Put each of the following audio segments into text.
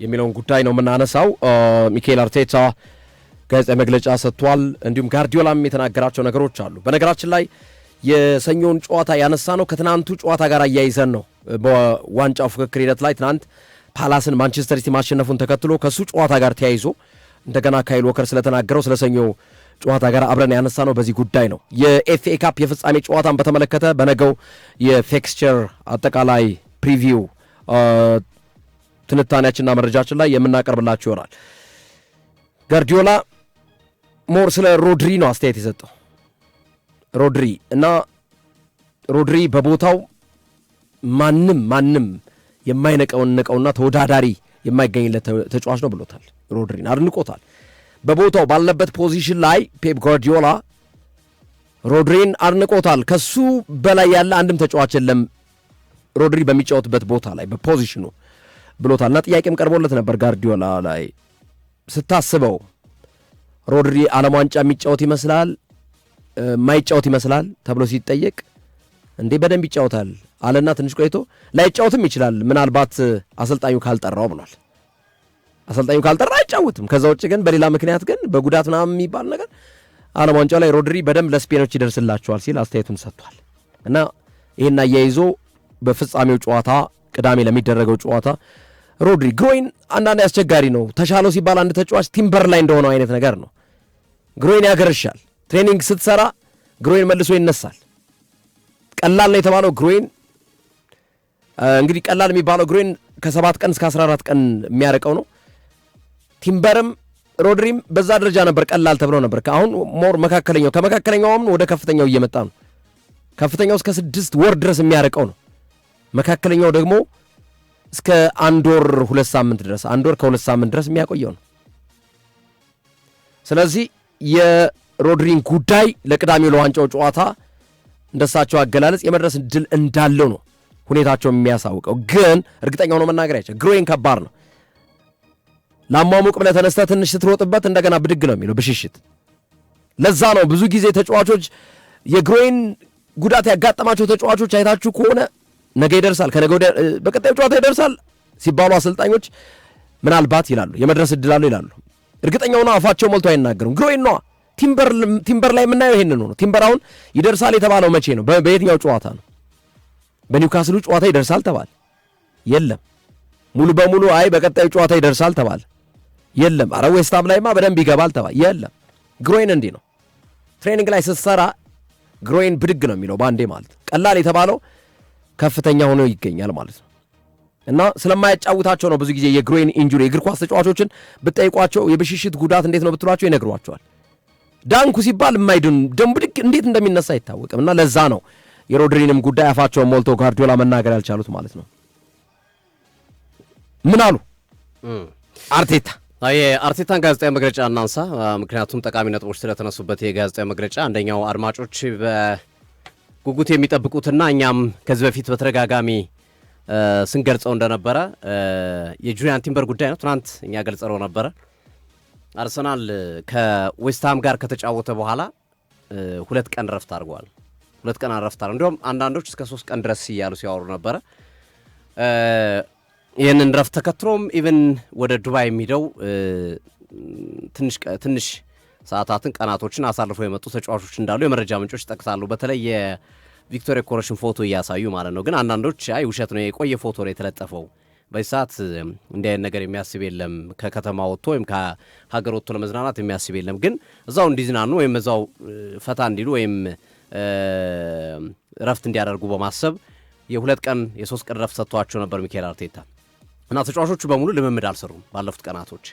የሚለውን ጉዳይ ነው የምናነሳው። ሚኬል አርቴታ ጋዜጣዊ መግለጫ ሰጥቷል። እንዲሁም ጋርዲዮላም የተናገራቸው ነገሮች አሉ። በነገራችን ላይ የሰኞን ጨዋታ ያነሳ ነው ከትናንቱ ጨዋታ ጋር አያይዘን ነው። በዋንጫው ፍክክር ሂደት ላይ ትናንት ፓላስን ማንቸስተር ሲቲ ማሸነፉን ተከትሎ ከሱ ጨዋታ ጋር ተያይዞ እንደገና ካይል ዎከር ስለተናገረው ስለ ሰኞ ጨዋታ ጋር አብረን ያነሳ ነው በዚህ ጉዳይ ነው። የኤፍኤ ካፕ የፍጻሜ ጨዋታን በተመለከተ በነገው የፊክስቸር አጠቃላይ ፕሪቪው ትንታኔያችንና መረጃችን ላይ የምናቀርብላችሁ ይሆናል። ጋርዲዮላ ሞር ስለ ሮድሪ ነው አስተያየት የሰጠው። ሮድሪ በቦታው ማንም የማይነቀውና ተወዳዳሪ የማይገኝለት ተጫዋች ነው ብሎታል። ሮድሪን አድንቆታል። በቦታው ባለበት ፖዚሽን ላይ ፔፕ ጋርዲዮላ ሮድሪን አድንቆታል። ከሱ በላይ ያለ አንድም ተጫዋች የለም ሮድሪ በሚጫወትበት ቦታ ላይ በፖዚሽኑ ብሎታልና ጥያቄም ቀርቦለት ነበር ጋርዲዮላ ላይ ስታስበው ሮድሪ ዓለም ዋንጫ የሚጫወት ይመስላል ማይጫወት ይመስላል ተብሎ ሲጠየቅ እንዴ በደንብ ይጫወታል አለና ትንሽ ቆይቶ ላይጫወትም ይችላል ምናልባት አሰልጣኙ ካልጠራው ብሏል። አሰልጣኙ ካልጠራ አይጫወትም። ከዛ ውጭ ግን በሌላ ምክንያት ግን በጉዳት ምናምን የሚባል ነገር ዓለም ዋንጫው ላይ ሮድሪ በደንብ ለስፔኖች ይደርስላቸዋል ሲል አስተያየቱን ሰጥቷል። እና ይሄን አያይዞ በፍጻሜው ጨዋታ ቅዳሜ ለሚደረገው ጨዋታ ሮድሪ ግሮይን አንዳንድ አስቸጋሪ ነው ተሻለው ሲባል አንድ ተጫዋች ቲምበር ላይ እንደሆነው አይነት ነገር ነው። ግሮይን ያገርሻል። ትሬኒንግ ስትሰራ ግሮይን መልሶ ይነሳል። ቀላል ነው የተባለው ግሮይን እንግዲህ ቀላል የሚባለው ግሮይን ከ7 ቀን እስከ 14 ቀን የሚያርቀው ነው። ቲምበርም ሮድሪም በዛ ደረጃ ነበር ቀላል ተብሎ ነበር። አሁን ሞር መካከለኛው ከመካከለኛውም ወደ ከፍተኛው እየመጣ ነው። ከፍተኛው እስከ 6 ወር ድረስ የሚያርቀው ነው። መካከለኛው ደግሞ እስከ 1 ወር 2 ሳምንት ድረስ 1 ወር ከ2 ሳምንት ድረስ የሚያቆየው ነው። ስለዚህ የሮድሪን ጉዳይ ለቅዳሜው ለዋንጫው ጨዋታ እንደሳቸው አገላለጽ የመድረስ እድል እንዳለው ነው ሁኔታቸው የሚያሳውቀው። ግን እርግጠኛው ነው መናገር አይቻልም። ግሮይን ከባድ ነው። ላሟሙቅ ብለህ ተነስተህ ትንሽ ስትሮጥበት እንደገና ብድግ ነው የሚለው ብሽሽት። ለዛ ነው ብዙ ጊዜ ተጫዋቾች የግሮይን ጉዳት ያጋጠማቸው ተጫዋቾች አይታችሁ ከሆነ ነገ ይደርሳል ከነገ ወዲያ በቀጣዩ ጨዋታ ይደርሳል ሲባሉ አሰልጣኞች ምናልባት ይላሉ የመድረስ እድል አለው ይላሉ። እርግጠኛው ነው አፋቸው ሞልቶ አይናገሩም። ግሮይን ነው ቲምበር ላይ የምናየው ይሄንን ነው። ቲምበር አሁን ይደርሳል የተባለው መቼ ነው? በየትኛው ጨዋታ ነው? በኒውካስሉ ጨዋታ ይደርሳል ተባለ፣ የለም። ሙሉ በሙሉ አይ በቀጣዩ ጨዋታ ይደርሳል ተባለ፣ የለም። አረ ዌስትሃም ላይማ በደንብ ይገባል ተባለ፣ የለም። ግሮይን እንዲህ ነው። ትሬኒንግ ላይ ስትሰራ ግሮይን ብድግ ነው የሚለው ባንዴ ማለት ቀላል የተባለው ከፍተኛ ሆኖ ይገኛል ማለት ነው። እና ስለማያጫውታቸው ነው ብዙ ጊዜ የግሮይን ኢንጁሪ የእግር ኳስ ተጫዋቾችን ብትጠይቋቸው የብሽሽት ጉዳት እንዴት ነው ብትሏቸው ይነግሯቸዋል። ዳንኩ ሲባል የማይድን ደም ብድግ እንዴት እንደሚነሳ አይታወቅም። እና ለዛ ነው የሮድሪንም ጉዳይ አፋቸውን ሞልቶ ጋርዲዮላ መናገር ያልቻሉት ማለት ነው። ምን አሉ አርቴታ? የአርቴታን ጋዜጣዊ መግለጫ እናንሳ፣ ምክንያቱም ጠቃሚ ነጥቦች ስለተነሱበት የጋዜጣዊ መግለጫ አንደኛው አድማጮች በጉጉት የሚጠብቁትና እኛም ከዚህ በፊት በተደጋጋሚ ስንገልጸው እንደነበረ የጁሪያን ቲምበር ጉዳይ ነው። ትናንት እኛ ገልጸው ነበረ። አርሰናል ከዌስትሃም ጋር ከተጫወተ በኋላ 2 ቀን ረፍት አድርጓል። 2 ቀን ረፍት አድርጓል። እንዲሁም አንዳንዶች እስከ 3 ቀን ድረስ እያሉ ሲያወሩ ነበረ። ይህንን ረፍት ተከትሎም ኢቨን ወደ ዱባይ የሚሄደው ትንሽ ሰዓታትን ቀናቶችን አሳልፎ የመጡ ተጫዋቾች እንዳሉ የመረጃ ምንጮች ጠቅሳሉ። በተለይ የቪክቶሪያ ኮረሽን ፎቶ እያሳዩ ማለት ነው። ግን አንዳንዶች አይ ውሸት ነው የቆየ ፎቶ ነው የተለጠፈው፣ በዚህ ሰዓት እንዲህ አይነት ነገር የሚያስብ የለም፣ ከከተማ ወጥቶ ወይም ከሀገር ወጥቶ ለመዝናናት የሚያስብ የለም፣ ግን እዛው እንዲዝናኑ ወይም እዛው ፈታ እንዲሉ ወይም ረፍት እንዲያደርጉ በማሰብ የ2 ቀን የ3 ቀን ረፍት ሰጥቷቸው ነበር ሚኬል አርቴታ። እና ተጫዋቾቹ በሙሉ ልምምድ አልሰሩም ባለፉት ቀናቶች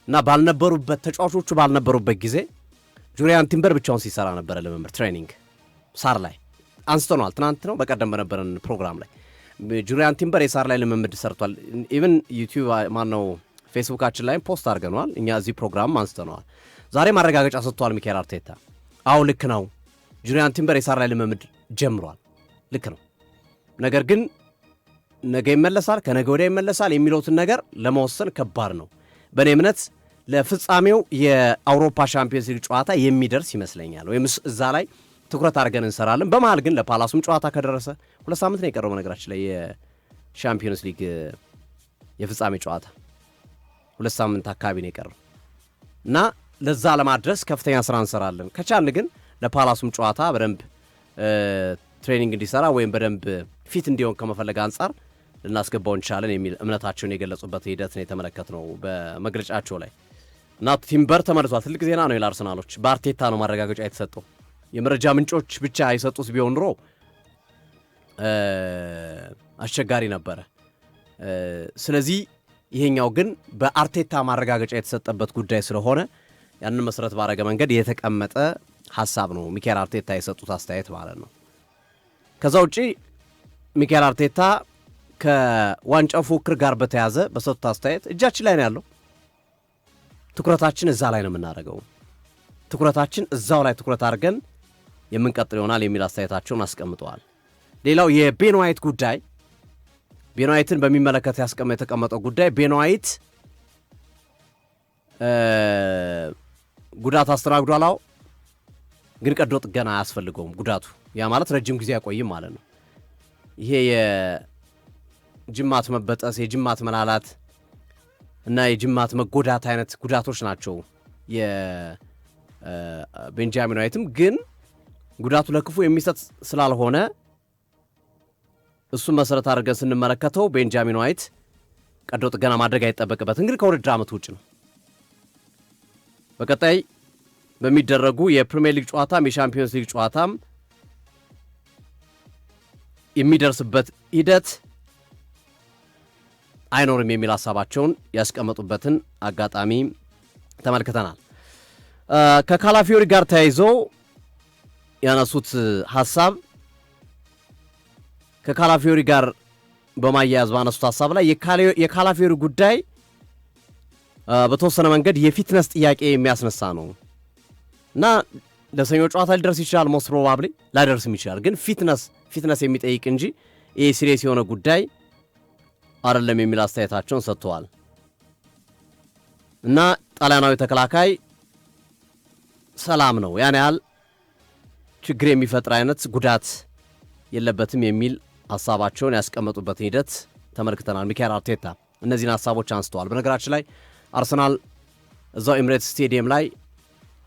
እና ተጫዋቾቹ ባልነበሩበት ጊዜ ጁሪያን ቲምበር ብቻውን ሲሰራ ነበረ ልምምድ ትሬኒንግ ሳር ላይ አንስተነዋል። ትናንት ነው በቀደም በነበረን ፕሮግራም ላይ ጁሪያን ቲምበር የሳር ላይ ልምምድ ሰርቷል። ኢቭን ዩቲዩብ ማነው ፌስቡካችን ላይ ፖስት አድርገነዋል። እኛ እዚህ ፕሮግራም አንስተነዋል። ዛሬ ማረጋገጫ ሰጥቷል ሚኬል አርቴታ። አዎ ልክ ነው፣ ጁሪያን ቲምበር የሳር ላይ ልምምድ ጀምሯል፣ ልክ ነው። ነገር ግን ነገ ይመለሳል ከነገ ወዲያ ይመለሳል የሚለውትን ነገር ለመወሰን ከባድ ነው። በእኔ እምነት ለፍጻሜው የአውሮፓ ሻምፒዮንስ ሊግ ጨዋታ የሚደርስ ይመስለኛል፣ ወይም እዛ ላይ ትኩረት አድርገን እንሰራለን። በመሃል ግን ለፓላሱም ጨዋታ ከደረሰ 2 ሳምንት ነው የቀረው። ነገራችን ላይ የሻምፒዮንስ ሊግ የፍጻሜ ጨዋታ 2 ሳምንት አካባቢ ነው የቀረው እና ለዛ ለማድረስ ከፍተኛ ስራ እንሰራለን። ከቻልን ግን ለፓላሱም ጨዋታ በደንብ ትሬኒንግ እንዲሰራ ወይም በደንብ ፊት እንዲሆን ከመፈለግ አንጻር ልናስገባው እንችላለን የሚል እምነታቸውን የገለጹበት ሂደት ነው የተመለከትነው በመግለጫቸው ላይ እና ቲምበር ተመልሷል። ትልቅ ዜና ነው ለአርሰናሎች። በአርቴታ ነው ማረጋገጫ የተሰጠው። የመረጃ ምንጮች ብቻ የሰጡት ቢሆን ኖሮ አስቸጋሪ ነበረ። ስለዚህ ይሄኛው ግን በአርቴታ ማረጋገጫ የተሰጠበት ጉዳይ ስለሆነ ያንን መሰረት ባረገ መንገድ የተቀመጠ ሐሳብ ነው ሚኬል አርቴታ የሰጡት አስተያየት ማለት ነው። ከዛ ውጪ ሚኬል አርቴታ ከዋንጫው ፉክክር ጋር በተያዘ በሰጡት አስተያየት እጃችን ላይ ነው ያለው፣ ትኩረታችን እዛ ላይ ነው የምናደርገው፣ ትኩረታችን እዛው ላይ ትኩረት አድርገን የምንቀጥል ይሆናል የሚል አስተያየታቸውን አስቀምጠዋል። ሌላው የቤን ዋይት ጉዳይ፣ ቤን ዋይትን በሚመለከት የተቀመጠው ጉዳይ ቤን ዋይት ጉዳት አስተናግዷል። ግን ቀዶ ጥገና አያስፈልገውም ጉዳቱ። ያ ማለት ረጅም ጊዜ አይቆይም ማለት ነው። ይሄ የጅማት መበጠስ፣ የጅማት መላላት እና የጅማት መጎዳት አይነት ጉዳቶች ናቸው የቤንጃሚን ዋይትም። ግን ጉዳቱ ለክፉ የሚሰጥ ስላልሆነ እሱን መሰረት አድርገን ስንመለከተው ቤንጃሚን ዋይት ቀዶ ጥገና ማድረግ አይጠበቅበት። እንግዲህ ከውድድር ዓመት ውጭ ነው። በቀጣይ በሚደረጉ የፕሪሚየር ሊግ ጨዋታም የሻምፒዮንስ ሊግ ጨዋታም የሚደርስበት ሂደት አይኖርም የሚል ሀሳባቸውን ያስቀመጡበትን አጋጣሚ ተመልክተናል። ከካላፊዮሪ ጋር ተያይዞ ያነሱት ሀሳብ ከካላፊዮሪ ጋር በማያያዝ ባነሱት ሀሳብ ላይ የካላፊዮሪ ጉዳይ በተወሰነ መንገድ የፊትነስ ጥያቄ የሚያስነሳ ነው እና ለሰኞ ጨዋታ ሊደርስ ይችላል። ሞስት ፕሮባብሊ ላይደርስም ይችላል። ግን ፊትነስ የሚጠይቅ እንጂ ይሄ ሲሪየስ የሆነ ጉዳይ አይደለም የሚል አስተያየታቸውን ሰጥተዋል። እና ጣሊያናዊ ተከላካይ ሰላም ነው፣ ያን ያህል ችግር የሚፈጥር አይነት ጉዳት የለበትም የሚል ሀሳባቸውን ያስቀመጡበትን ሂደት ተመልክተናል። ሚኬል አርቴታ እነዚህን ሀሳቦች አንስተዋል። በነገራችን ላይ አርሰናል እዛው ኤምሬትስ ስቴዲየም ላይ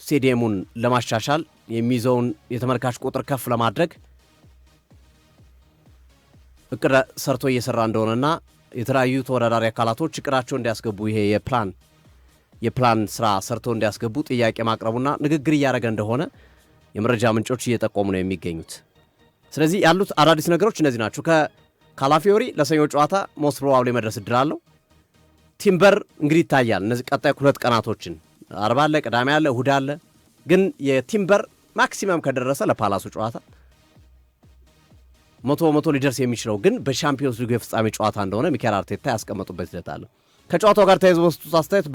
ስቴዲየሙን ለማሻሻል የሚይዘውን የተመልካች ቁጥር ከፍ ለማድረግ እቅድ ሰርቶ እየሰራ እንደሆነና የተለያዩ ተወዳዳሪ አካላቶች እቅዳቸው እንዲያስገቡ ይሄ የፕላን ስራ ሰርቶ እንዲያስገቡ ጥያቄ ማቅረቡና ንግግር እያደረገ እንደሆነ የመረጃ ምንጮች እየጠቆሙ ነው የሚገኙት። ስለዚህ ያሉት አዳዲስ ነገሮች እነዚህ ናቸው። ከካላፊዮሪ ለሰኞ ጨዋታ ሞስት ፕሮባብሊ መድረስ እድል አለው። ቲምበር እንግዲህ ይታያል። እነዚህ ቀጣይ 2 ቀናቶችን አርብ አለ፣ ቅዳሜ አለ፣ እሁድ አለ። ግን የቲምበር ማክሲመም ከደረሰ ለፓላሱ ጨዋታ 100 ሊደርስ የሚችለው ግን በሻምፒዮንስ ሊግ የፍጻሜ ጨዋታ እንደሆነ ሚኬል አርቴታ ያስቀመጡበት ሂደት አለ። ከጨዋታው ጋር ተያይዞ በሰጡት አስተያየት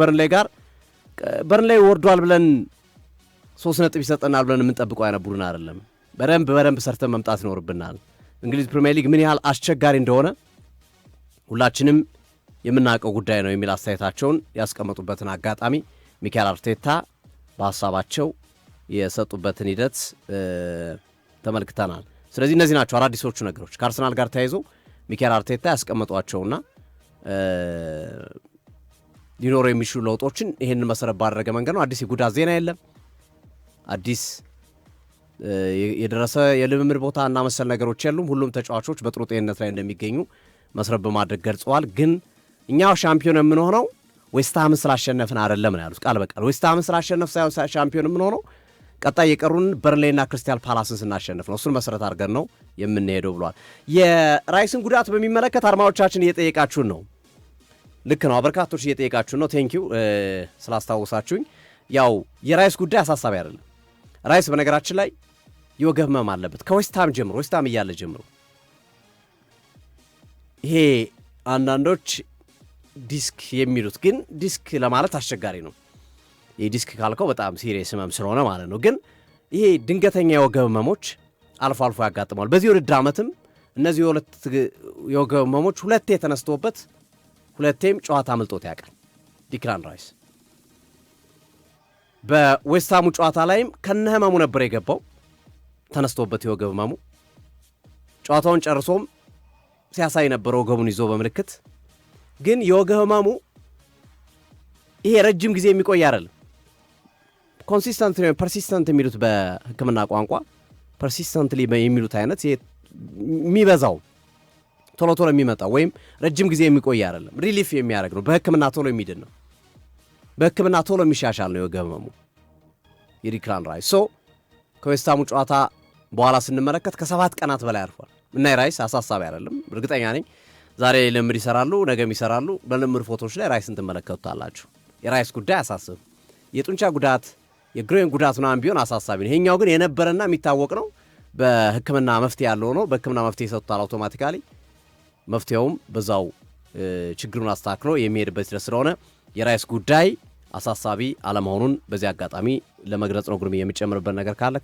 በርንሌይ ወርዷል ብለን 3 ነጥብ ይሰጠናል ብለን የምንጠብቀው አይነት ቡድን አይደለም። በደንብ ሰርተን መምጣት ይኖርብናል። እንግሊዝ ፕሪሚየር ሊግ ምን ያህል አስቸጋሪ እንደሆነ ሁላችንም የምናውቀው ጉዳይ ነው የሚል አስተያየታቸውን ያስቀመጡበትን አጋጣሚ ሚኬል አርቴታ በሀሳባቸው የሰጡበትን ሂደት ተመልክተናል። ስለዚህ እነዚህ ናቸው አዳዲሶቹ ነገሮች ከአርሰናል ጋር ተያይዞ ሚኬል አርቴታ ያስቀመጧቸውና ሊኖሩ የሚችሉ ለውጦችን ይህንን መሰረት ባደረገ መንገድ ነው። አዲስ የጉዳት ዜና የለም። አዲስ የደረሰ የልምምድ ቦታ እና መሰል ነገሮች የሉም። ሁሉም ተጫዋቾች በጥሩ ጤንነት ላይ እንደሚገኙ መሰረት በማድረግ ገልጸዋል። ግን እኛው ሻምፒዮን የምንሆነው ዌስትሃምን ስላሸነፍን አይደለም ነው ያሉት ቃል በቃል። ዌስትሃምን ስላሸነፍ ሳይሆን ሻምፒዮን የምንሆነው ቀጣይ የቀሩን በርንሌይና ክሪስታል ፓላስን ስናሸንፍ ነው። እሱን መሰረት አድርገን ነው የምንሄደው ብሏል። የራይስን ጉዳት በሚመለከት አድማጮቻችን እየጠየቃችሁን ነው። ልክ ነው፣ በርካቶች እየጠየቃችሁን ነው። ቴንኪዩ ስላስታወሳችሁኝ። ያው የራይስ ጉዳይ አሳሳቢ አይደለም። ራይስ በነገራችን ላይ የወገብ ህመም አለበት ከዌስትሃም ጀምሮ፣ ዌስትሃም እያለ ጀምሮ። ይሄ አንዳንዶች ዲስክ የሚሉት ግን ዲስክ ለማለት አስቸጋሪ ነው። ይህ ዲስክ ካልከው በጣም ሲሪየስ ህመም ስለሆነ ማለት ነው። ግን ይሄ ድንገተኛ የወገብ ህመሞች አልፎ አልፎ ያጋጥመዋል። በዚህ ውድድር ዓመትም እነዚህ የወገብ ህመሞች ሁለቴ ተነስቶበት ሁለቴም ጨዋታ አምልጦት ያውቃል ዲክላን ራይስ። በዌስትሃሙ ጨዋታ ላይም ከነ ህመሙ ነበር የገባው ተነስቶበት የወገብ ህመሙ። ጨዋታውን ጨርሶም ሲያሳይ ነበር ወገቡን ይዞ በምልክት። ግን የወገብ ህመሙ ይሄ ረጅም ጊዜ የሚቆይ አይደለም። ኮንሲስተንት ነው ፐርሲስተንት የሚሉት በህክምና ቋንቋ ፐርሲስተንትሊ የሚሉት አይነት የሚበዛው ቶሎ ቶሎ የሚመጣው ወይም ረጅም ጊዜ የሚቆይ አይደለም። ሪሊፍ የሚያደርግ ነው። በህክምና ቶሎ የሚድን ነው። በህክምና ቶሎ የሚሻሻል ነው የወገብ ህመሙ የዲክላን ራይስ። ሶ ከዌስታሙ ጨዋታ በኋላ ስንመለከት ከ7 ቀናት በላይ አርፏል እና የራይስ አሳሳቢ አይደለም። እርግጠኛ ነኝ ዛሬ ልምድ ይሰራሉ፣ ነገም ይሰራሉ። በልምድ ፎቶዎች ላይ ራይስን ትመለከቱታላችሁ። የራይስ ጉዳይ አሳስብ፣ የጡንቻ ጉዳት የግሬን ጉዳት ምናምን ቢሆን አሳሳቢ ነው። ይሄኛው ግን የነበረና የሚታወቅ ነው። በህክምና መፍትሄ ያለው ነው። በህክምና መፍትሄ ይሰጡታል አውቶማቲካሊ። መፍትሄውም በዛው ችግሩን አስተካክሎ የሚሄድበት ስለሆነ የራይስ ጉዳይ አሳሳቢ አለመሆኑን በዚህ አጋጣሚ ለመግለጽ ነው። ጉርም የሚጨምርበት ነገር ካለ